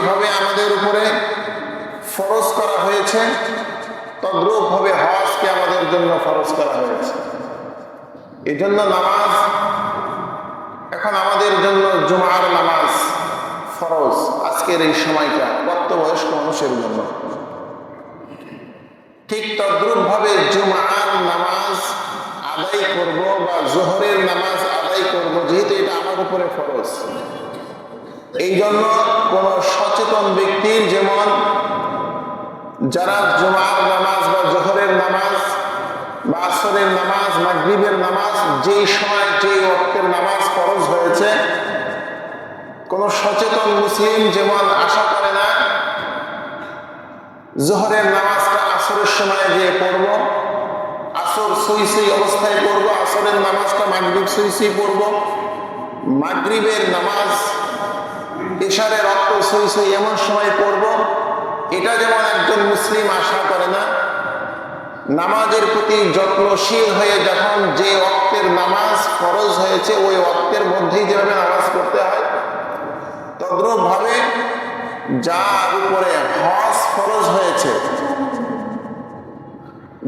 যেভাবে আমাদের উপরে ফরজ করা হয়েছে তদ্রূপ ভাবে হজকে আমাদের জন্য ফরজ করা হয়েছে। এই জন্য নামাজ এখন আমাদের জন্য জুমার নামাজ ফরজ আজকের এই সময়টা প্রাপ্তবয়স্ক মানুষের জন্য। ঠিক তদ্রূপ ভাবে জুমার নামাজ আদায় করব বা জোহরের নামাজ আদায় করব, যেহেতু এটা আমার উপরে ফরজ। এই জন্য কোন সচেতন ব্যক্তির, যেমন যারা জুমার নামাজ বা জোহরের নামাজ বা আসরের নামাজ, মাগরিবের নামাজ যেই সময় যেই ওয়াক্তের নামাজ ফরজ হয়েছে, কোন সচেতন মুসলিম যেমন আশা করে না জোহরের নামাজটা আসরের সময় গিয়ে পড়ব, আসর সুই সুই অবস্থায় পড়ব, আসরের নামাজটা মাগরিব সুই সুই পড়ব, মাগরিবের নামাজ ইশারের রক্ত সুই সুই এমন সময় পড়ব, এটা যেমন একজন মুসলিম আশা করে না, নামাজের প্রতি যত্নশীল হয়ে যখন যে ওয়াক্তের নামাজ ফরজ হয়েছে ওই ওয়াক্তের মধ্যেই যেভাবে নামাজ পড়তে হয়, তদ্রূপ ভাবে যার উপরে হজ ফরজ হয়েছে,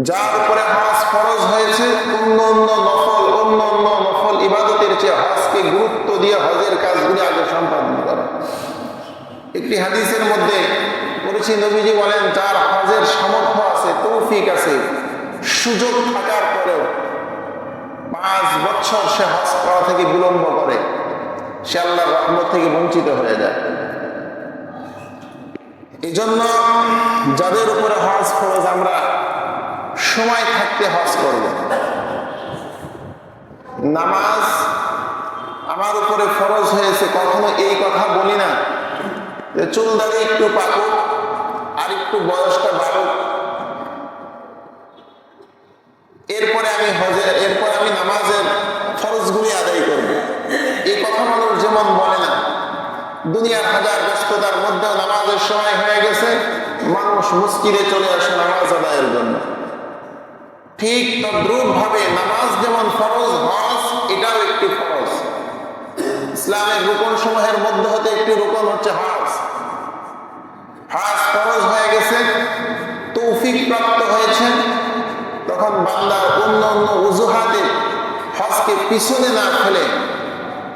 যার উপরে হজ ফরজ হয়েছে, অন্য নফল ইবাদতের চেয়ে হজকে গুরুত্ব দিয়ে হজের কাজগুলি আগে সম্পাদন করা। একটি হাদিসের মধ্যে পড়েছি, নবীজি বলেন যার হজের সামর্থ্য আছে, তৌফিক আছে, সুযোগ থাকার পরেও 5 বছর সে হজ করা থেকে বিলম্ব করে, সে আল্লাহর রহমত থেকে বঞ্চিত হয়ে যায়। এই জন্য যাদের উপরে হজ ফরজ, আমরা সময় থাকতে হজ করব। নামাজ আমার উপরে ফরজ হয়েছে, কখনো এই কথা বলি না যে চুল দাড়ি একটু পাকুক আর একটু বয়সটা বাড়ুক, এরপরে আমি নামাজের ফরজগুলি আদায় করব। এই কথা মানুষ যেমন বলে না, দুনিয়ার হাজার ব্যস্ততার মধ্যেও নামাজের সময় হয়ে গেছে, মানুষ মুস্কিলে চলে আসে নামাজ আদায়ের জন্য। ঠিক তদ্রূপ ভাবে নামাজ যেমন ফরজ, হজ এটাও একটি ফরজ। ইসলামের রুকন সমূহের মধ্যে হতে একটি রুকন হচ্ছে হজ। হজ ফরজ হয়ে গেছে, তৌফিক প্রাপ্ত হয়েছে, তখন বান্দার অন্য অজুহাতে হজকে পিছনে না ফেলে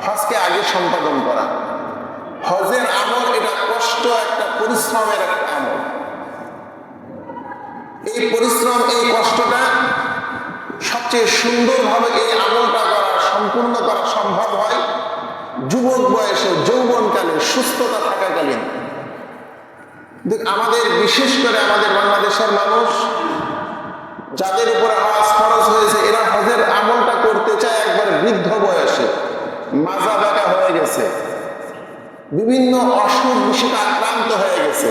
হজকে আগে সম্পাদন করা। হজের আমল এটা কষ্ট, একটা পরিশ্রমের একটা আমল। এই পরিশ্রম, এই কষ্টটা সবচেয়ে সুন্দরভাবে এই আমলটা করা, সম্পূর্ণ করা সম্ভব হয় যুবক বয়সে, যৌবনকালে, সুস্থতা থাকাকালীন। আমাদের বিশেষ করে আমাদের বাংলাদেশের মানুষ যাদের উপরে হজ ফরজ হয়েছে, এরা হজের আমলটা করতে চায় একবার বৃদ্ধ বয়সে, মাজা ব্যথা হয়ে গেছে, বিভিন্ন অসুখ বিসুখে আক্রান্ত হয়ে গেছে,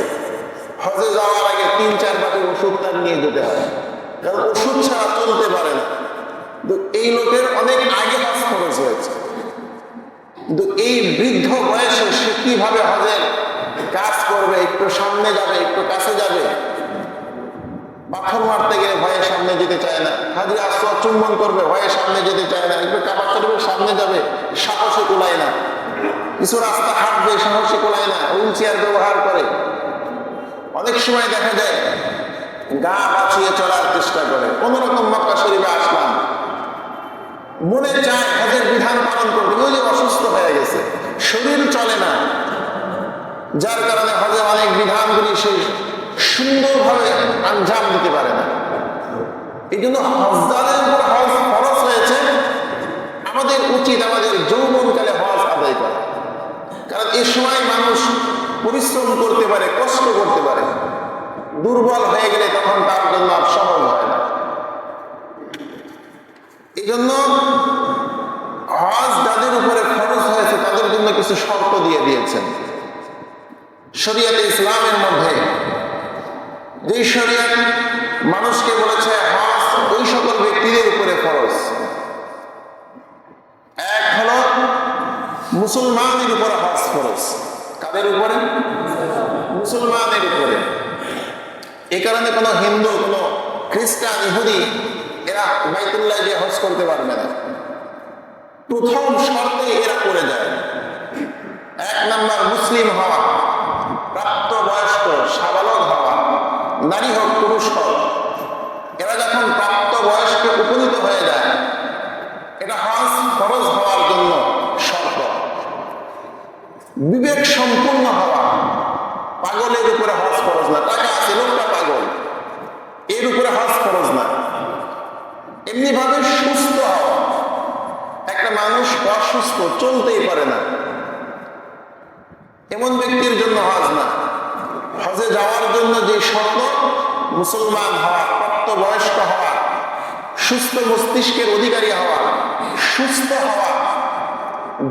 হজে যাওয়ার আগে 3-4 বাটি ওষুধ তার নিয়ে যেতে হয়, কারণ ওষুধ ছাড়া চলতে পারে না। কিন্তু এই লোকের অনেক আগে হজ ফরজ হয়েছে, কিন্তু এই বৃদ্ধ বয়সে সে কিভাবে হজের কাজ করবে? একটু সামনে যাবে, একটু কাছে যাবে, পাথর মারতে গেলে ভয়ে সামনে যেতে চায় না, হাজির আসওয়াদ চুম্বন করবে, ভয়ে সামনে যেতে চায় না, একটু কাবা করবে, সামনে যাবে, সাহসে কুলায় না, কিছু রাস্তা হাঁটবে, সাহসে কুলায় না, হুইল চেয়ার ব্যবহার করে। অনেক সময় দেখা যায় গা বাঁচিয়ে চলার চেষ্টা করে, কোন রকম মক্কা শরীফে আসলাম, মনে চায় হজের বিধান পালন করবে, ওই যে অসুস্থ হয়ে গেছে, শরীর চলে না, যার কারণে হজের অনেক বিধানগুলি সে সুন্দরভাবে আঞ্জাম দিতে পারে না। এই জন্য হজদারের উপর হজ ফরজ হয়েছে, আমাদের উচিত আমাদের যৌবনকালে হজ আদায় করা, কারণ এই সময় মানুষ পরিশ্রম করতে পারে, কষ্ট করতে পারে, দুর্বল হয়ে গেলে তখন তার জন্য আর সহজ হয় না। এই জন্য হজ যাদের উপরে ফরজ হয়েছে তাদের জন্য কিছু শর্ত দিয়ে দিয়েছেন শরিয়তে ইসলামের মধ্যে। যে শরিয়ত মানুষকে বলেছে হজ ওই সকল ব্যক্তিদের উপরে ফরজ। এক হলো মুসলমানের উপরে হজ ফরজ। কাদের উপরে? মুসলমানের উপরে। এই কারণে কোনো হিন্দু, কোনো খ্রিস্টান, ইহুদি এরা বাইতুল্লাহ যে হজ করতে পারবে না। প্রথম শর্তে এরা করে যায়। 1 নাম্বার মুসলিম হওয়া, নারী হোক পুরুষ হোক, এরা যখন প্রাপ্ত বয়স্কে উপনীত হয়ে যায়, এটা হজ ফরজ হওয়ার জন্য শর্ত। বিবেক সম্পূর্ণ হওয়া, পাগলের উপরে হজ ফরজ না। টাকা আছে, লোকটা পাগল, এর উপরে হজ ফরজ না। এমনি ভাবে সুস্থ হওয়া, একটা মানুষ অসুস্থ, চলতেই পারে না, এমন ব্যক্তির জন্য হজ না। হজে যাওয়ার জন্য যে শর্ত, মুসলমান হওয়া, প্রাপ্ত বয়স্ক হওয়া, সুস্থ মস্তিষ্কের অধিকারী হওয়া, সুস্থ হওয়া,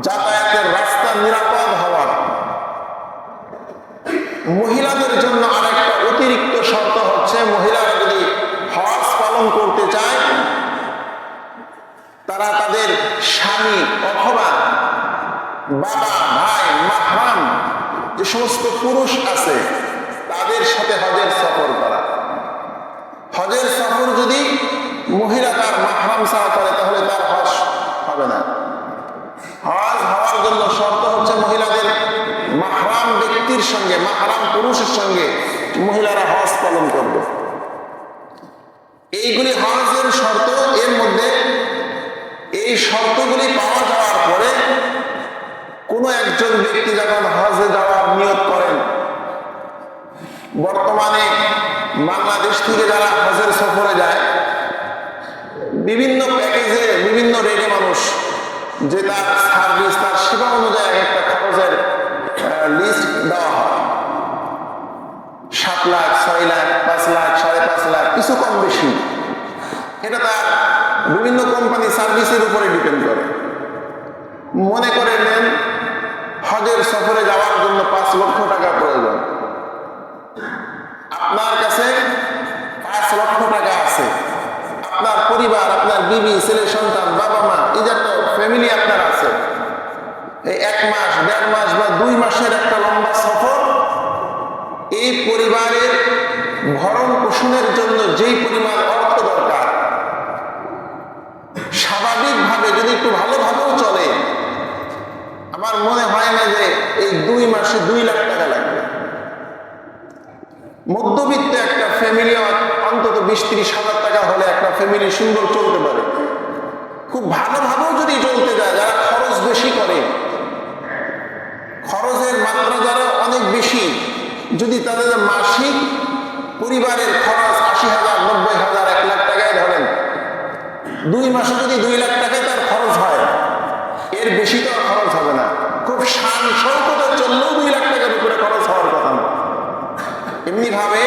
যাতায়াতের রাস্তা নিরাপদ হওয়া। মহিলাদের জন্য আরেকটা অতিরিক্ত শর্ত হচ্ছে, মহিলারা যদি হজ পালন করতে চায়, তারা তাদের স্বামী অথবা বাবা, ভাই, মাহরাম যে সমস্ত পুরুষ আছে তাদের সাথে হজের সফর করা। হজের সফর যদি মহিলা তার মাহরাম ছাড়া করে তাহলে তার হজ হবে না। হজ হওয়ার জন্য শর্ত হচ্ছে মহিলাদের মাহরাম ব্যক্তির সঙ্গে, মাহরাম পুরুষের সঙ্গে মহিলারা হজ পালন করবে। এইগুলি হজের শর্ত। এর মধ্যে এই শর্তগুলি পাওয়া যাওয়ার পরে কোনো একজন ব্যক্তি যখন হজে যাওয়ার নিয়ত করেন, বর্তমানে বাংলাদেশ থেকে যারা হজের সফরে যায়, বিভিন্ন প্যাকেজে বিভিন্ন রেটে মানুষ যে তার সার্ভিস, তার সেবা অনুযায়ী একটা খরচের লিস্ট দেওয়া হয়। 7 লাখ, 6 লাখ, 5 লাখ, 5.5 লাখ, কিছু কম বেশি, এটা তার বিভিন্ন কোম্পানি সার্ভিসের উপরে ডিপেন্ড করে। মনে করে নেন হজের সফরে যাওয়ার জন্য 5 লক্ষ টাকা প্রয়োজন, আপনার কাছে 5 লক্ষ টাকা আছে, আপনার পরিবার, আপনার বিবি, ছেলে, সন্তান, বাবা মা, এই যে ফ্যামিলি আপনার আছে, এই 1 মাস, 1.5 মাস বা 2 মাসের একটা লম্বা সফর, এই পরিবারের ভরণ পোষণের জন্য যেই পরিমাণ অর্থ দরকার, স্বাভাবিকভাবে যদি একটু ভালোভাবেও চলে, আমার মনে হয় না যে এই 2 মাসে 2 লাখ টাকা লাগবে। মধ্যবিত্ত একটা ফ্যামিলি অন্তত 20-30 হাজার টাকা হলে একটা ফ্যামিলি সুন্দর চলতে পারে। খুব ভালোভাবেও যদি চলতে যায়, যারা খরচ বেশি করে, খরচের মাত্রা যারা অনেক বেশি, যদি তাদের মাসিক পরিবারের খরচ 80,000, 90,000, 1 লাখ টাকায় ধরেন, 2 মাসে যদি 2 লাখ টাকায় তার খরচ হয়, এর বেশি তো খরচ হবে না। খুব শান শৌকতে চললেও 2 লাখ টাকার উপরে খরচ হওয়ার কথা না। এমনি ভাবে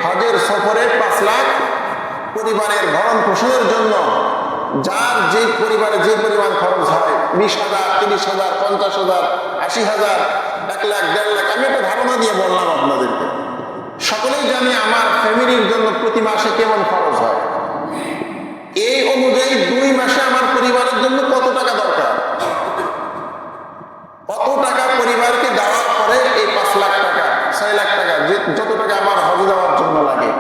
হজের সফরে 5 লাখ পরিবারের ভরণ পোষণের জন্য যার যে পরিবারে যে পরিমাণ খরচ হয়, 20,000, 30,000, 50,000, 80,000, 1 লাখ, 1.5 লাখ, আমি একটা ধারণা দিয়ে বললাম আপনাদেরকে। সকলেই জানি আমার ফ্যামিলির জন্য প্রতি মাসে কেমন খরচ হয়। এই অনুযায়ী 2 মাসে আমার পরিবারের জন্য কত টাকা দরকার, কত টাকা পরিবারকে দেওয়ার পরে এই 5 লাখ টাকা, 6 লাখ টাকা, যত টাকা আমার হজে যাওয়ার জন্য লাগে,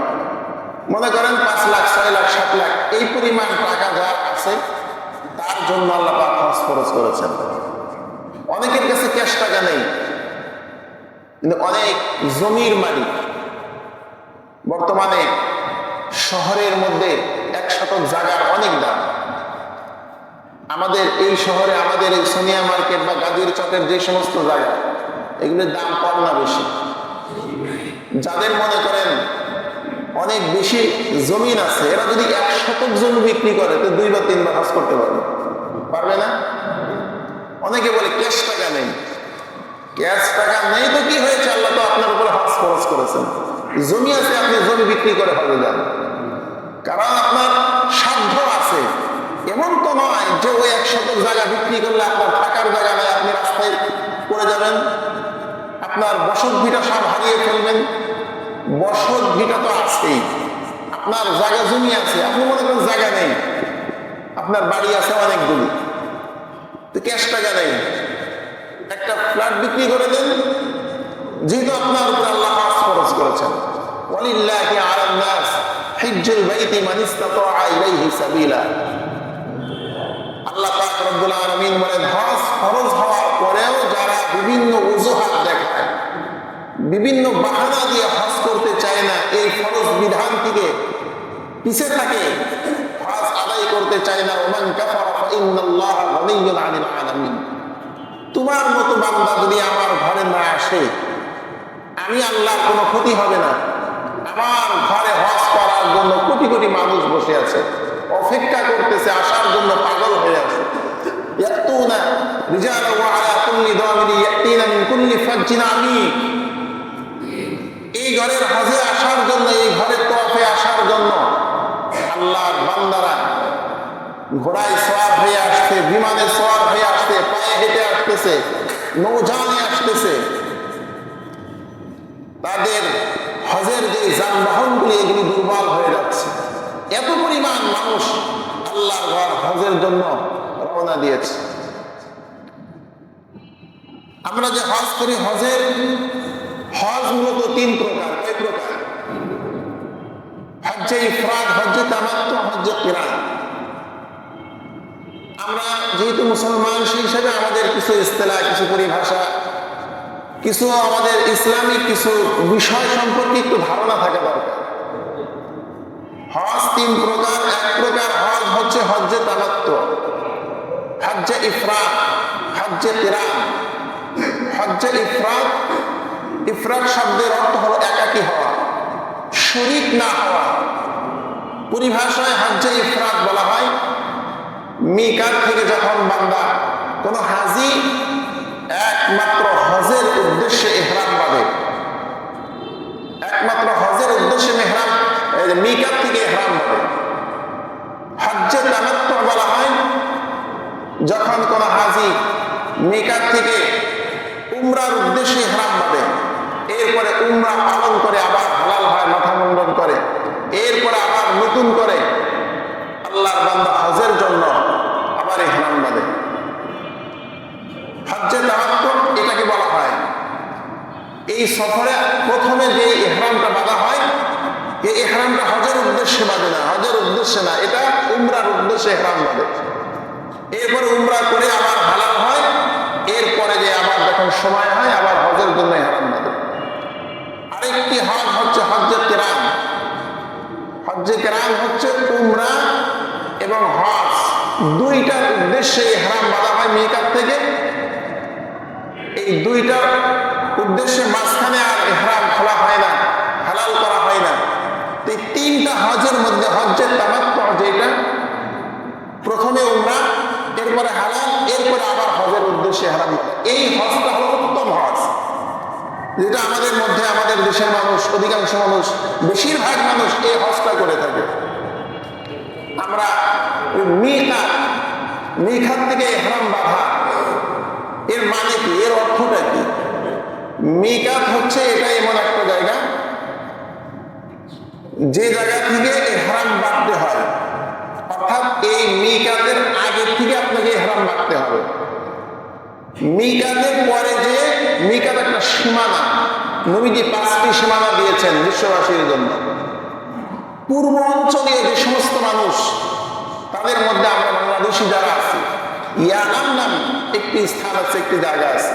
মনে করেন 5 লাখ, 6 লাখ, 7 লাখ, এই পরিমাণ টাকা যার আছে তার জন্য আল্লাহ পাক হজ ফরজ করেছেন। অনেকের কাছে ক্যাশ টাকা নেই, কিন্তু অনেক জমির মালিক। বর্তমানে শহরের মধ্যে 1 শতক জায়গার অনেক দাম। আমাদের এই শহরে, আমাদের এই সোনিয়া মার্কেট বা গাজীর চকের যে সমস্ত জায়গা, এগুলোর দাম কম না বেশি? যাদের মনে করেন অনেক বেশি জমিন আছে, এরা যদি 1 শতক জমি বিক্রি করে তো 2 বা 3 বার হজ করতে পারবে না? অনেকে বলে ক্যাশ টাকা নেই। ক্যাশ টাকা নেই তো কি হয়েছে, আল্লাহ তো আপনার উপরে হজ ফরজ করেছেন। জমি আছে, আপনি জমি বিক্রি করে হজে যান, কারণ আপনার সাধ্য আছে। এমন তো নয় যে ওই 1 শতক জায়গা বিক্রি করলে আপনার থাকার জায়গা নেই, আপনি রাস্তায় পড়ে যাবেন, আপনার বসত ভিটা সব হারিয়ে ফেলবেন। বসত ভিটা তো আছেই, আপনার জায়গা জমি আছে, আপনি মনে করেন জায়গা নেই, আপনার বাড়ি আছে অনেকগুলি, তো ক্যাশ টাকা নেই, একটা ফ্ল্যাট বিক্রি করে দেন, যেহেতু আপনার উপর আল্লাহ হজ ফরজ করেছেন। ওয়ালিল্লাহি আলান নাস হিজ্জুল বাইতি মান ইসতাতাআ ইলাইহি সাবিলা। আল্লাহ পাক রব্বুল আলামিন বলেন, হজ ফরজ হওয়ার পরেও যারা বিভিন্ন অজুহাত দেখায়, বিভিন্ন বাহানা দিয়ে হজ করতে চায় না, এই ফরজ বিধান থেকে পিছে থাকে, হজ আদায় করতে চায় না। ওমান কাফারা ফাইন্নাল্লাহা গানিয়্যুন আনিল আলামিন। তোমার মতো বান্দা যদি আমার ঘরে না আসে, আমি আল্লাহর কোনো ক্ষতি হবে না। আমার ঘরে হজ করার জন্য কোটি কোটি মানুষ বসে আছে, অপেক্ষা করতেছে, আসার জন্য পাগল হয়ে আছে। ইয়াতুনা রিজালান ওয়া আলা কুল্লি দামিরি ইয়াতিনা মিন কুল্লি ফাজ্জিন আমিক। এই ঘরের হজে আসার জন্য, এই ঘরের তওয়াফে আসার জন্য আল্লাহর বান্দারা ঘোড়ায় সওয়ার হয়ে আসছে, বিমানে সওয়ার হয়ে আসছে, পায়ে হেঁটে আসতেছে, নৌযানে আসতেছে। তাদের হজের যে যানবাহনগুলি এগুলি দুর্বল হয়ে যাচ্ছে। এত পরিমাণ মানুষ আল্লাহর ঘর হজের জন্য রওনা দিয়েছে। আমরা যে হজ করি, হজ মূলত 3 প্রকার। কয় প্রকার? হজ্জে ইফরাদ, হজ্জে তামাত্তু, হজ্জে কিরান। আমরা যেহেতু মুসলমান, সেই হিসাবে আমাদের কিছু ইস্তেলাহ, কিছু পরিভাষা, কিছু আমাদের ইসলামিক কিছু বিষয় সম্পর্কে একটু ধারণা থাকা দরকার। হজ 3 প্রকার। এক প্রকার হজ হচ্ছে হজ্জে তামাত্তু, হজ্জে ইফরাদ, হজ্জে কিরান। হজ্জে ইফরাদ, ইফরাদ শব্দের অর্থ হলো একাকী হওয়া, শরীক না হওয়া। পরিভাষায় হজ্জে ইফরাদ বলা হয় মিকাত থেকে যখন বান্দা, কোন হাজি একমাত্র হজের উদ্দেশ্যে ইহরাম বাঁধে, একমাত্র হজের উদ্দেশ্যে মিকাত থেকে ইহরাম বাঁধে। হজ্জে তামাত্তু বলা হয় যখন কোন হাজি মিকাত থেকে উমরার উদ্দেশ্যে ইহরাম বাঁধে, এরপরে উমরা পালন করে আবার হালাল হয়, মাথা মুন্ডন করে, এরপরে আবার নতুন করে আল্লাহর বান্দা হজের জন্য আবার ইহরাম বাঁধে। হজ্জে তামাত্তু এটাকে বলা হয়। এই সফরে প্রথমে যে ইহরামটা বাঁধা হয়, এই ইহরামটা হজের উদ্দেশ্যে বাঁধে না, হজের উদ্দেশ্যে না, এটা উমরার উদ্দেশ্যে ইহরাম বাঁধে। এরপরে উমরা করে আবার হালাল হয়, এরপরে যে আবার যখন সময় হয় আবার হজের জন্য ইহরাম বাঁধে। আরেকটি হজ হচ্ছে হজ্জে কিরান। হজ্জে কিরান হচ্ছে উমরা এবং হজ দুইটার উদ্দেশ্যে ইহরাম বাঁধা হয় মিকাত থেকে। এই দুইটার উদ্দেশ্যে মাঝখানে আর ইহরাম খোলা হয় না, হালাল করা হয় না। এই 3টা হজের মধ্যে হজ্জে তামাত্তু, যেটা প্রথমে উমরা, এরপরে হালাল, এরপরে আবার হজের উদ্দেশ্যে ইহরাম বাঁধা, এই হজটা হলো উত্তম হজ, যেটা আমাদের মধ্যে, আমাদের দেশের মানুষ, অধিকাংশ মানুষ, বেশিরভাগ মানুষ এই হজটা করে থাকে। আমরা মিকাত থেকে ইহরাম বাঁধা, এর মানে কি, এর অর্থটা কি? মিকাত হচ্ছে এটা এমন একটা জায়গা, যে জায়গা থেকে ইহরাম বাঁধতে হয়, অর্থাৎ এই মিকাতের আগে থেকে আপনাকে ইহরাম বাঁধতে হবে। মিকাতের পরে যে মিকাত একটা সীমানা, নবীজি 5টি সীমানা দিয়েছেন বিশ্ববাসীর জন্য। পূর্ব অঞ্চলীয় যে সমস্ত মানুষ, তাদের মধ্যে আমরা বাংলাদেশি যারা আছি, ইয়ানাম নাম একটি স্থান আছে, একটি জায়গা আছে।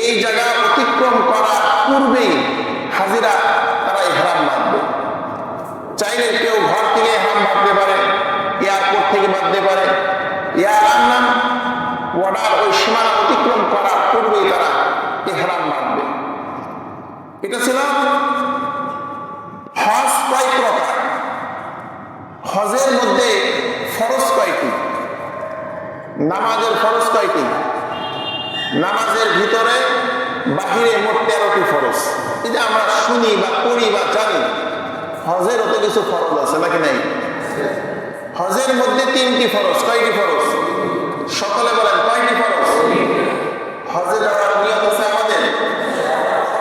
এই জায়গা অতিক্রম করার পূর্বেই হাজিরা তারা ইহরাম বাঁধবে। চাইলে কেউ ঘর থেকে ইহরাম বাঁধতে পারে, এয়ারপোর্ট থেকে বাঁধতে পারে। ইয়ানাম নাম বর্ডার, ওই সীমানা অতিক্রম করার পূর্বেই তারা ইহরাম বাঁধবে। এটা ছিল হজ। কয় প্রকার? হজের মধ্যে ফরজ কয়টি? নামাজের ফরজ কয়টি? নামাজের ভিতরে বাহিরে মোট 13টি ফরজ। এই যে আমরা শুনি বা পড়ি বা জানি, হজের অত কিছু ফরজ আছে নাকি নাই? হজের মধ্যে 3টি ফরজ। কয়টি ফরজ? সকলে বলেন কয়টি ফরজ? হজে যাওয়ার নিয়ত আছে আমাদের,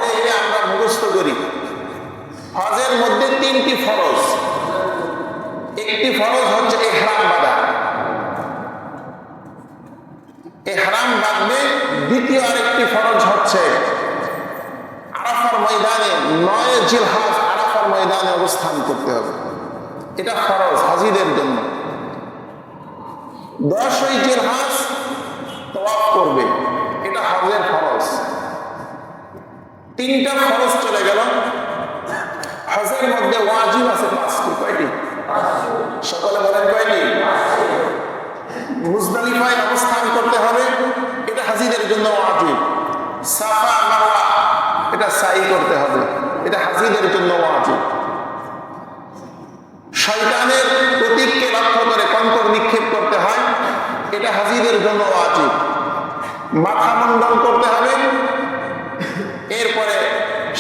এটা আমরা মুখস্থ করি। হজের মধ্যে 3টি ফরজ। একটি ফরজ হচ্ছে ইহরাম বাঁধা, ইহরাম বাঁধবে। দ্বিতীয় আরেকটি ফরজ হচ্ছে আরাফার ময়দানে, 9 জিলহজ আরাফার ময়দানে অবস্থান করতে হবে, এটা ফরজ হাজিদের জন্য। 10 জিলহজ তাওয়াফ করবে, এটা হজের ফরজ। 3টা ফরজ চলে গেল। হজের মধ্যে ওয়াজিব আছে 5টি। কয়টি? সকলে বলেন কয়টি? মুজদালিফায় অবস্থান করতে হবে, এটা হাজিদের জন্য ওয়াজিব। সাফা মারওয়া এটা সাই করতে হবে, এটা হাজিদের জন্য ওয়াজিব। শয়তানের প্রতীককে লক্ষ্য করে কঙ্কর নিক্ষেপ করতে হয়, এটা হাজিদের জন্য ওয়াজিব। মাথা মুন্ডন করতে হবে, এরপরে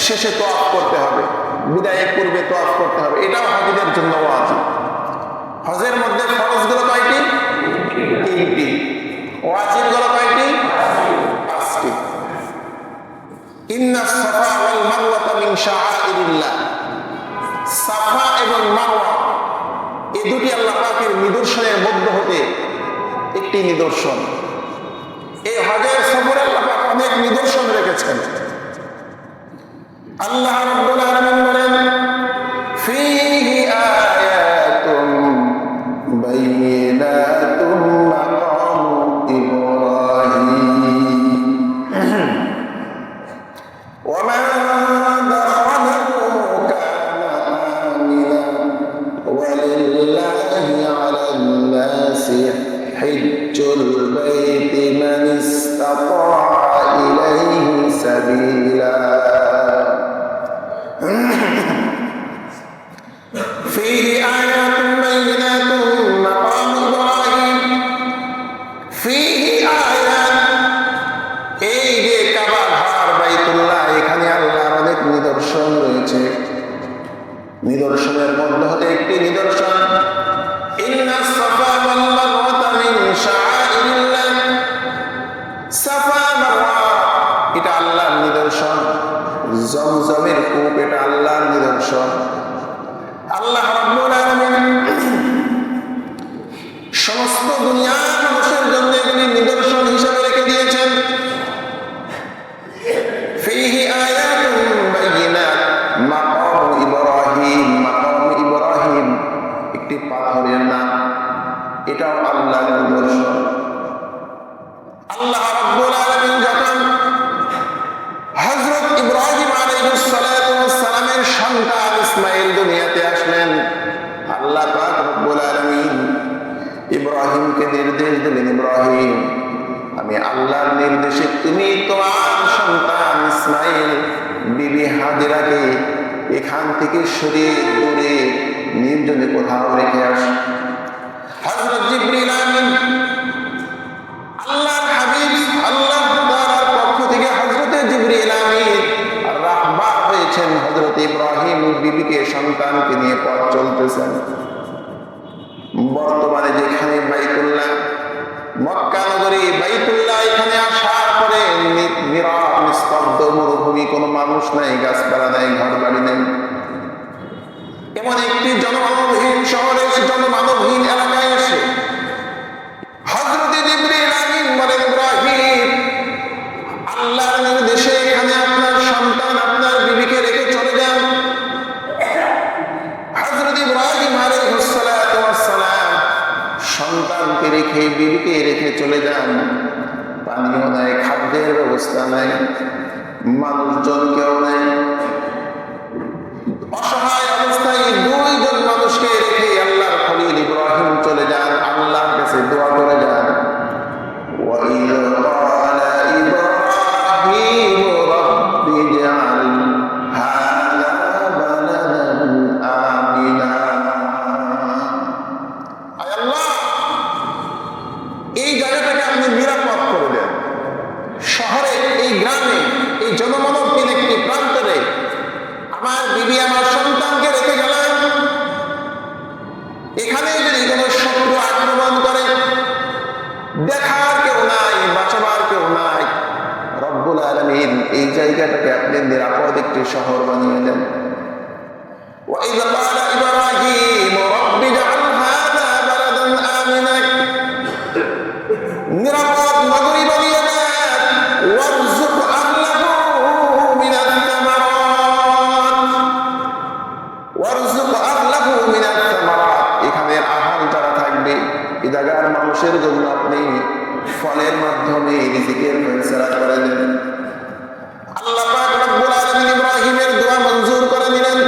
শেষে তোয়াফ করতে হবে, বিদায়ের পূর্বে তোয়াফ করতে হবে, এটাও হাজিদের জন্য ওয়াজিব। হজের মধ্যে ফরজগুলো কয়টি? 3টি। ওয়াজিবগুলো কয়টি? 5টি। ইন্নাস সাফা ওয়াল মারওয়াতা মিন শাআইরিল্লাহ। সাফা এবং মারওয়া এই দুটি আল্লাহ পাকের নিদর্শনের মধ্য হতে একটি নিদর্শন। এই হজের সফরে আল্লাহ পাক অনেক নিদর্শন রেখেছেন। আল্লাহ রাব্বুল আলামিন বলেন, ফীহি আয়াতুম বাইয়িনাতুম মাকামু ইব্রাহিম ওয়া মান দাখালাহু কানা আমিনান ওয়া লিল্লাহি আলান নাসি হিজ্জুল বাইতি মান ইসতাতা'a ইলাইহি সাবিলা। فيه آيات بينات مقام إبراهيم فيه آيات এই যে কাবা ঘর বাইতুল্লাহ, এখানে আল্লাহর অনেক নিদর্শন রয়েছে। নিদর্শনের মধ্যে হতে একটি নিদর্শন ইন্নাস সাফা ওয়াল মারওয়াতা মিন শাআইরিল্লাহ। সাফা মারওয়া এটা আল্লাহর নিদর্শন। জমজমের কূপ এটা আল্লাহর নিদর্শন। আল্লাহ রাব্বুল আলামিন সমস্ত দুনিয়ার মানুষের জন্য এগুলি নিদর্শন হিসেবে রেখে দিয়েছেন। ফীহি আয়াতুম বাইয়িনাত মাকাম ইব্রাহিম। মাকাম ইব্রাহিম একটি পাথরের নাম, এটাও আল্লাহর নিদর্শন। আল্লাহ রাব্বুল আলামিন যখন হযরত ইব্রাহিম আলাইহিস সালাতু ওয়াস সালামের সন্তান ইসমাঈল দুনিয়াতে আসলেন, আল্লাহ পাক রব্বুল আলামিন ইব্রাহিমকে নির্দেশ দিলেন, ইব্রাহিম আমি আল্লাহর নির্দেশে তুমি তোমার সন্তান ইসমাঈল বিবি হাজেরাকে এখান থেকে সরিয়ে দূরে নির্জনে কোথাও রেখে আস। হযরত জিবরিল আমিন আল্লাহর হাবিব আল্লাহ তাআলার পক্ষ থেকে হযরত জিবরিল আমিন রাহবার হয়েছেন। হযরত ইব্রাহিম বিবিকে সন্তানকে নিয়ে পথ চলতেছেন। বর্তমানে যেখানে বাইতুল্লাহ, মক্কা নগরী বাইতুল্লাহ, এখানে আসার পরে নীরব নিস্তব্ধ মরুভূমি, কোনো মানুষ নাই, গাছপালা নাই, ঘর বাড়ি নেই। এমন একটি জনমানবহীন শহরে, জনমানবহীন এলাকায় এসে হযরত জিবরিল আমিন বলেন, ইব্রাহিম আল্লাহর নির্দেশে এখানে আপনার সন্তান আপনার বিবিকে রেখে চলে যান। হযরত ইব্রাহিম আলাইহিস সালাতু ওয়াস সালাম সন্তানকে রেখে বিবিকে রেখে চলে যান। পানিও নাই, খাদ্যের ব্যবস্থা নাই, মানুষজন কেউ নাই। অসহায় অবস্থায় 2 জন মানুষকে রেখে আল্লাহর খলিল ইব্রাহিম চলে যান, আল্লাহর কাছে দোয়া করে যান। ওয়া ইযা ক্বালা ইব্রাহিম রাব্বি ইজআল হাযা বালাদান আমিনা। আয় আল্লাহ, এই জায়গাটাকে আপনি নিরাপদ করে দেন। শহরে, এই গ্রামে, এই জনমানবহীন একটি প্রান্তরে আমার বিবি আমার সন্তানকে রেখে গেলেন। এখানে যদি কোনো শত্রু আক্রমণ করে, দেখার কেউ নাই, বাঁচাবার কেউ নাই। রব্বুল আলামিন এই জায়গাটাকে আপনি নিরাপদ একটি শহর বানিয়ে দেন। وَإِذْ قَالَ إِبْرَاهِيمُ رَبِّ اجْعَلْ هَذَا بَلَدًا آمِنًا। নিরাপদ নগরী বানিয়ে দেন। وَارْزُقْ أَهْلَهُ مِنَ الثَّمَرَاتِ। وَارْزُقْ أَهْلَهُ مِنَ الثَّمَرَاتِ। এখানে আহার যারা থাকবে, এই জায়গার মানুষের জন্য আপনি ফলের মাধ্যমে রিজিকের ফয়সালা করে দেন। আল্লাহ পাক রব্বুল আলামিন ইব্রাহিমের দোয়া মঞ্জুর করে নিলেন।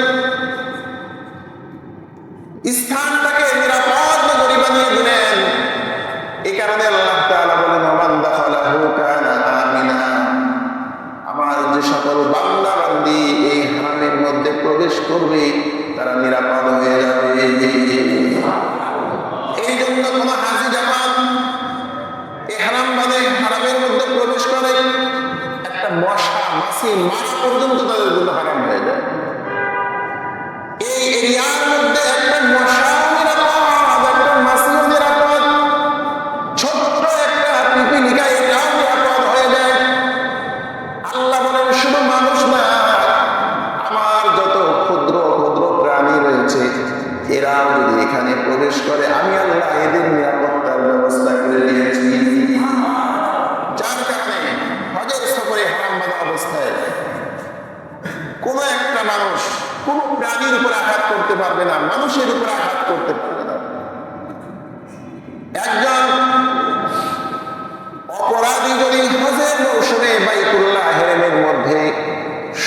প্রবেশ করবে তারা নিরাপদ হয়ে যাবে। এই জন্য কোন হাজি জামাত ইহরাম বাঁধে হারামের মধ্যে প্রবেশ করে, একটা মশা মাছি মারা পর্যন্ত তাদের জন্য হারাম হয়ে যায়। এই এরিয়ার মধ্যে একটা মশা নিরাপদ, একটা মাছিও নিরাপদ, ছোট্ট একটা পিপিলিকা এটাও নিরাপদ হয়ে যায়। আল্লাহ বলেন শুধু মানুষ না, আমার যত ক্ষুদ্র ক্ষুদ্র প্রাণী রয়েছে এরাও যদি এখানে প্রবেশ করে আমি আল্লাহ এদের নিরাপত্তার ব্যবস্থা করে দিয়েছি। যার কারণে হজের সফরে হারাম বাঁধা অবস্থায় কোন একটা মানুষ কোন প্রাণীর উপর আঘাত করতে পারবে না, মানুষের উপর আঘাত করতে পারবে না। একজন অপরাধী যদি হজের মৌসুমে বাইতুল্লাহ হেরেমের মধ্যে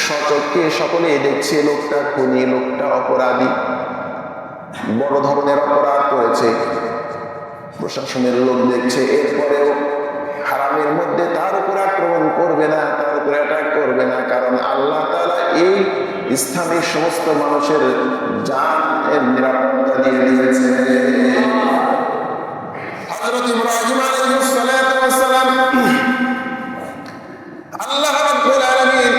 সচক্ষে সকলে দেখছে লোকটা খুনি, লোকটা অপরাধী, বড় ধরনের অপরাধ করেছে, প্রশাসনের লোক দেখছে, এরপরেও হারামের মধ্যে তার উপর আক্রমণ করবে না, তার উপর অ্যাটাক করবে না, কারণ আল্লাহ তাআলা এই স্থানীয় সমস্ত মানুষের জানের নিরাপত্তা দিয়ে দিয়েছে। হযরত ইব্রাহিম আলাইহিস সালাতু ওয়াস সালাম, আল্লাহ রাব্বুল আলামিন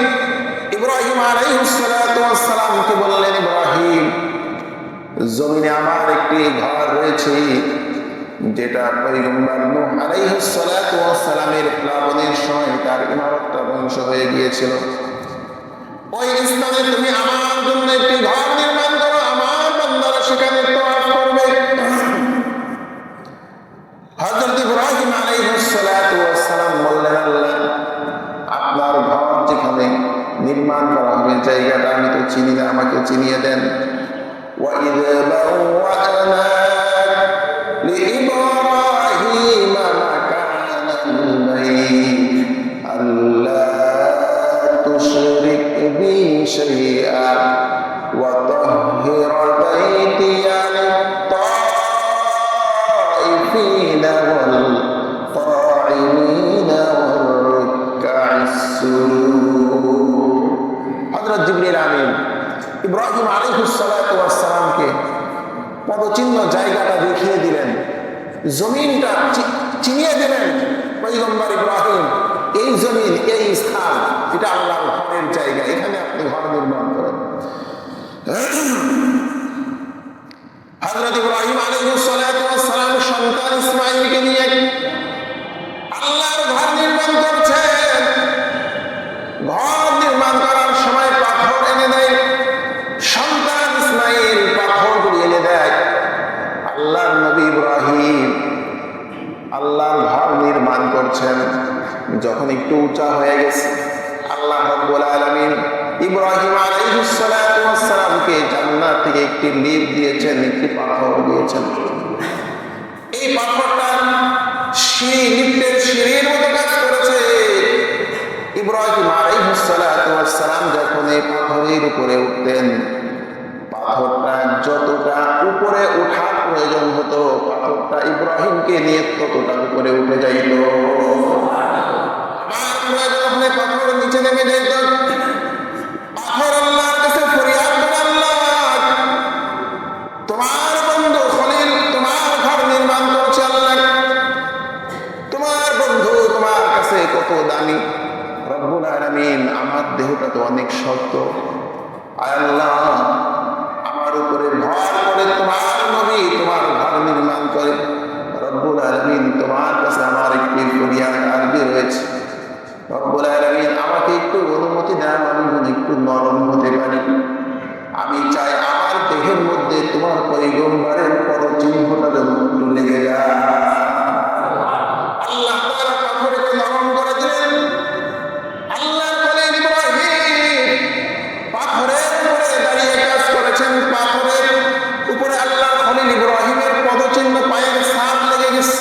ইব্রাহিম আলাইহিস সালাতু ওয়াস সালামকে বললেন, ইব্রাহিম জমিনে আমার একটি ঘর রয়েছে যেটা পয়গম্বর নূহ আলাইহিস সালাতু ওয়াস সালামের প্লাবনের সময় তার ইমারতটা ধ্বংস হয়ে গিয়েছিল। ওই স্থানে তুমি আমার জন্য একটি ঘর নির্মাণ করো, আমার বান্দারা সেখানে তওয়াফ করবে। হযরত ইব্রাহিম আলাইহিস সালাতু ওয়াস সালাম বললেন, আল্লাহ আপনার ঘর যেখানে নির্মাণ করা হবে জায়গাটা আমি তো চিনি না, আমাকে চিনিয়ে দেন। وَإِذْ بَوَّأْنَا لِإِبْرَاهِيمَ مَكَانَ الْبَيْتِ أَلَّا تُشْرِكْ بِي شَيْئًا وَطَهِّرْ بَيْتِيَ لِلطَّائِفِينَ وَالْقَائِمِينَ وَالرُّكَّعِ السُّجُودِ। হযরত জিবরিল আমিন ইব্রাহিম আলাইহিস সালাতু ওয়াস সালামকে পদচিহ্ন জায়গাটা দেখিয়ে দিলেন, জমিনটা চিনিয়ে দিলেন। পয়গম্বর ইব্রাহিম এই জমিন, এই স্থান, এটা আল্লাহর ঘরের জায়গা, এখানে আপনি ঘর নির্মাণ করেন। হযরত ইব্রাহিম আলাইহিস সালাতু ওয়াস সালাম সন্তান ইসমাঈলকে নিয়ে আল্লাহর ঘর নির্মাণ করছেন। ঘর নির্মাণ করার সময় পাথর এনে দেয়, সন্তান ইসমাঈল পাথরগুলি এনে দেয়। আল্লাহর নবী ইব্রাহিম আল্লাহর ঘর নির্মাণ করছেন। যখন একটু উঁচা হয়ে গেছে, আল্লাহ রাব্বুল আলামিন ইব্রাহিম আলাইহিস সালাতু ওয়াস সালামকে জান্নাত থেকে একটি লিফ দিয়েছেন, একটি পাথর দিয়েছেন। এই পাথরটা লিফটের সিঁড়ির মতো কাজ করেছে। ইব্রাহিম আলাইহিস সালাতু ওয়াস সালাম যখন এই পাথরের উপরে উঠতেন, পাথরটা যতটা উপরে ওঠার প্রয়োজন হতো পাথরটা ইব্রাহিমকে নিয়ে ততটা উপরে উঠে যাইত। আবার প্রয়োজন হলে পাথর নিচে নেমে যাইত। পাথর আল্লাহর কাছে ফরিয়াদ করে, আল্লাহ তোমার বন্ধু খলিল তোমার ঘর নির্মাণ করছে, আল্লাহ তোমার বন্ধু তোমার কাছে কত দামি। রব্বুল আলামিন আমার দেহটা তো অনেক শক্ত, আল্লাহ আমার উপরে ভর করে তোমার নবী তোমার ঘর নির্মাণ করে। রব্বুল আলামিন তোমার কাছে আমার একটি ফরিয়াদ আরজি রয়েছে, রব্বুল আলামিন আমাকে একটু অনুমতি দাও, আমি একটু নরম হতে পারি। আমি চাই আমার দেহের মধ্যে তোমার পয়গম্বরের পদচিহ্নটা যেন একটু লেগে যায়। আল্লাহ তাআলা পাথরকে নরম করে দিলেন। আল্লাহর খলিল ইব্রাহিম পাথরের উপরে দাঁড়িয়ে কাজ করেছেন। পাথরের উপরে আল্লাহর খলিল ইব্রাহিমের পদচিহ্ন, পায়ের ছাপ লেগে গেছে।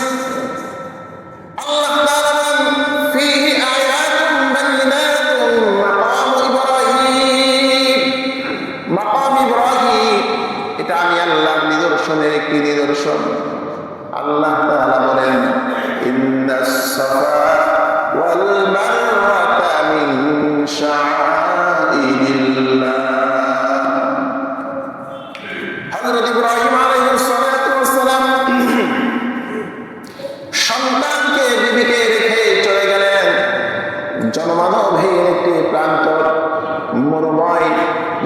আল্লাহ তাআলা বলেন, ফীহি আয়াতুন বাইয়িনাতুন মাকাম ইব্রাহিম। মাকাম ইব্রাহিম এটা আমি আল্লাহর নিদর্শনের একটি নিদর্শন। আল্লাহ তাআলা বলেন, ইন্নাস সাফা ওয়াল মারওয়াতা মিন শাআইরিল্লাহ। নির্ভয়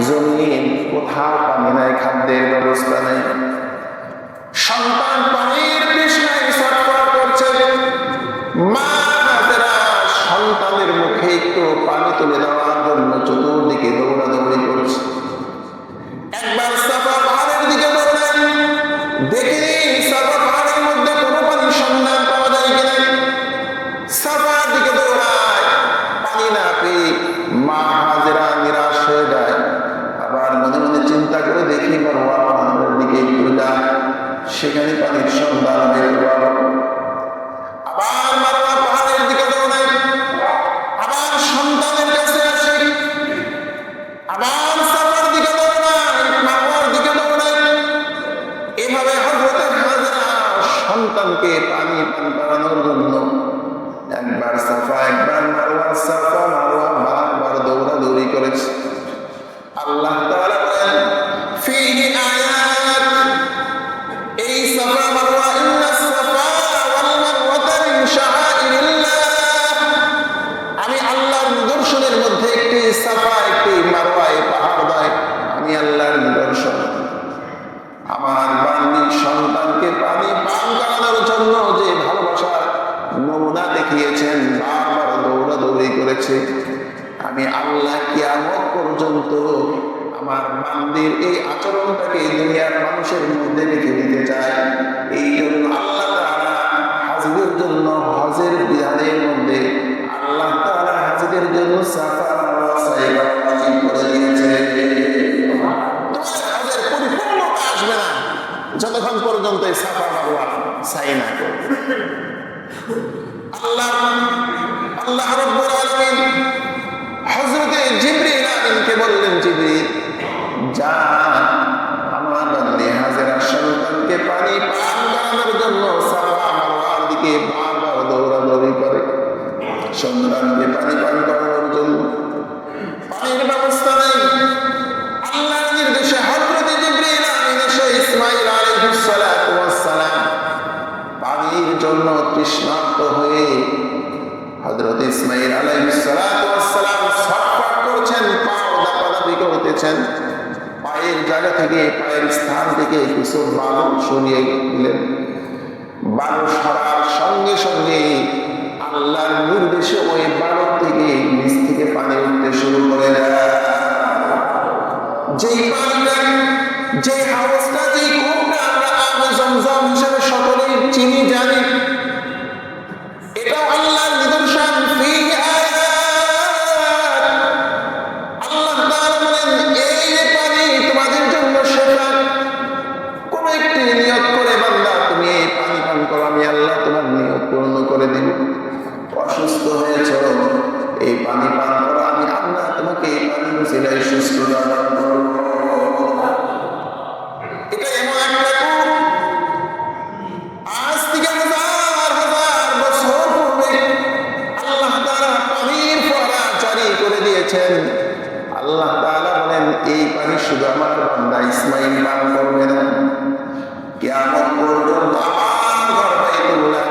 জমিন, কোথাও পানি নাই, খাদ্যের ব্যবস্থা নেই। সন্তান পানির তৃষ্ণায় ছটফট করছে। মা হাজেরা সন্তানের মুখে একটু পানি তুলে দেওয়ার জন্য চতুর্দিকে দৌড়াদৌড়ি করছে। একবার সাফা পাহাড়ের দিকে দৌড়ান, দেখে সাফা পাহাড়ের মধ্যে কোনো পানির সন্ধান পাওয়া যায় কিনা। সাফার দিকে দৌড়ায়, পানি না পেয়ে মা হাজেরা নিরাশ হয়ে যায়। আবার মনে মনে চিন্তা করে দেখি মারওয়া পাহাড়ের দিকে একটু যায়, সেখানে পানির সন্ধান বের হলো। আবার মারওয়া পাহাড়ের দিকে দৌড়ায়, আবার সন্তানের কাছে আসে। আবার সাফার দিকে দৌড়ায়, মারওয়ার দিকে দৌড়ায়। এভাবে হযরত হাজেরা সন্তানকে পানি পান করানোর জন্য একবার সাফা একবার মারওয়া, সাফা মারওয়া বারবার দৌড়াদৌড়ি করেছে। আল্লাহ তাআলা বলেন ফীহি আয়াত, এই সাফা মারওয়া ইন্নাস সাফা ওয়াল মারওয়াতা মিন শাআইরিল্লাহ, আমি আল্লাহর নিদর্শনের মধ্যে একটি সাফা একটি মারওয়া, এই পাহাড় নয়, আমি আল্লাহর নিদর্শন। আমার বান্দির সন্তানকে পানি পান করানোর জন্য যে ভালোবাসার নমুনা দেখিয়েছেন, বারবার দৌড়াদৌড়ি করেছে, আমি আল্লাহ কিয়ামত পর্যন্ত আমার বান্দির এই আচরণটাকে দুনিয়ার মানুষের মধ্যে রেখে দিতে চাই। এই জন্য আল্লাহ তাআলা হাজীদের জন্য হজের বিধানের মধ্যে আল্লাহ তাআলা হাজীদের জন্য সাফা মারওয়া সাই ওয়াজিব করে দিয়েছে। তোমার হজের পরিপূর্ণতা আসবে না যতক্ষণ পর্যন্ত এই সাফা মারওয়া সাই না করবে। আল্লাহ রাব্বুল আলামিন হযরতে জিবরিল আমিনকে বললেন, জিবরিল যা আমার বান্দী হাজেরা সন্তানকে পানি পান করানোর জন্য সাফা মারওয়ার দিকে বারবার দৌড়াদৌড়ি করে, সন্তানকে পানি পান করানোর জন্য পানির ব্যবস্থা নেই। আল্লাহর নির্দেশে হযরতে জিবরিল আমিন এসে ইসমাঈল আলাইহিস সালাতু ওয়াস সালাম পানির জন্য তৃষ্ণার্ত হয়ে হযরত ইসমাঈল আলাইহিস সালাতু ওয়াস সালাম ছটফট করছেন, পাও দাপাদাপি করতেছেন। পায়ের জায়গা থেকে, পায়ের স্থান থেকে কিছু বালু সরিয়ে দিলেন। বালু সরার সঙ্গে সঙ্গে আল্লাহর নির্দেশে ওই বালু থেকে নিচ থেকে পানি উঠতে শুরু করে দেয়। যেই পানিটা, যে হাউসটা, যে কূপটা আমরা আগে জমজম হিসেবে সকলেই চিনি জানি, এটাও আল্লাহর নিদর্শন। ফীহি আয়াত, আল্লাহ তাআলা বলেন এই যে পানি তোমাদের জন্য শেফা। কোন একটি নিয়ত করে বান্দা তুমি এই পানি পান করো, আমি আল্লাহ তোমার নিয়ত পূর্ণ করে দিব। অসুস্থ হয়েছ, এই পানি পান করো, আমি আল্লাহ তোমাকে এই পানি উসিলায় সুস্থতা দান করব। এটা এমন একটা কূপ, আজ থেকে হাজার হাজার বছর পূর্বে আল্লাহ তাআলা পানির ফোয়ারা জারি করে দিয়েছেন। আল্লাহ তাআলা বলেন এই পানি শুধু আমার বান্দা ইসমাঈল পান করবে না, কিয়ামত পর্যন্ত আমার ঘর বাইতুল্লাহ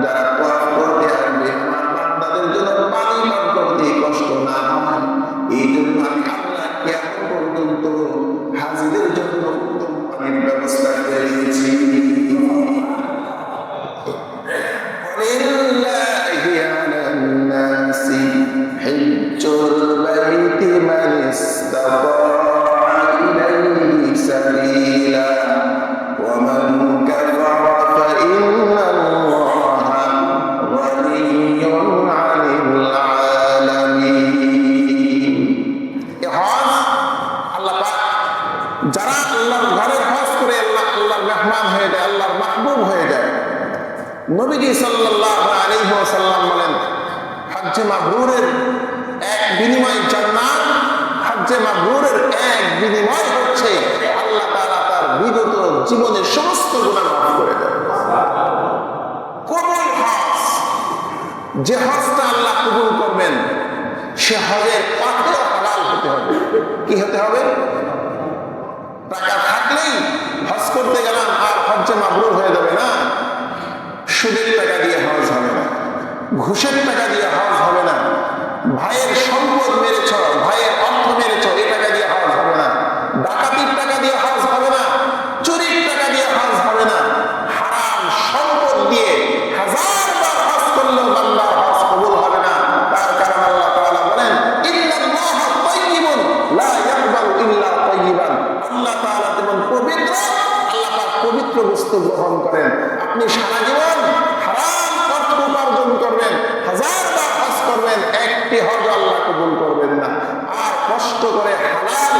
যারা তওয়াফ করতে আসবে আমার বান্দাদের জন্য পানি পান করতে কষ্ট না হয়, এই জন্য আমি আল্লাহ কিয়ামত পর্যন্ত হাজীদের জন্য উত্তম পানির ব্যবস্থা করে দিয়েছি। ওয়ালিল্লাহি আলান নাসি হিজ্জুল বাইতি মান ইসতাতা ইলাইহি সাবিলা ওয়া মান কাফারা ফাইন্নাল্লাহা গানিয়্যুন আনিল আলামিন। এই হজ আল্লাহ পাক যারা আল্লাহর ঘরের হজ করে আল্লাহর মেহমান হয়ে যায়, আল্লাহর মাহবুব হয়ে যায়। নবীজি সাল্লাল্লাহু আলাইহি ওয়াসাল্লাম বলেন হজ্জে মাবরুরের এক বিনিময় জান্নাত, হজ্জে মাবরুরের এক বিনিময় হচ্ছে আল্লাহ তাআলা তার বিগত জীবনের সমস্ত গুনাহ মাফ করে দেন। কবুল হজ, যে হজটা আল্লাহ কবুল করবেন সে হজের পথে হালাল হতে হবে। কি হতে হবে? টাকা থাকলেই হজ করতে গেলাম আর হজ্জে মাবরুর হয়ে যাবে না। সুদের টাকা দিয়ে হজ হবে না, ঘুষের টাকা দিয়ে হজ হবে না, ভাইয়ের সম্পদ মেরেছ, ভাইয়ের অর্থ মেরেছ, এই টাকা আপনি সারা জীবন হারাম অর্থ উপার্জন করবেন, 1000 বার হজ করবেন, একটি হজ আল্লাহ কবুল করবেন না। আর কষ্ট করে হালাল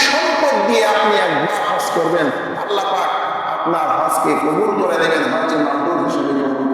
সম্পদ দিয়ে আপনি একবার হজ করবেন, আল্লাহ পাক আপনার হজকে কবুল করে দেবেন, হজে মাবরুর হিসেবে কবুল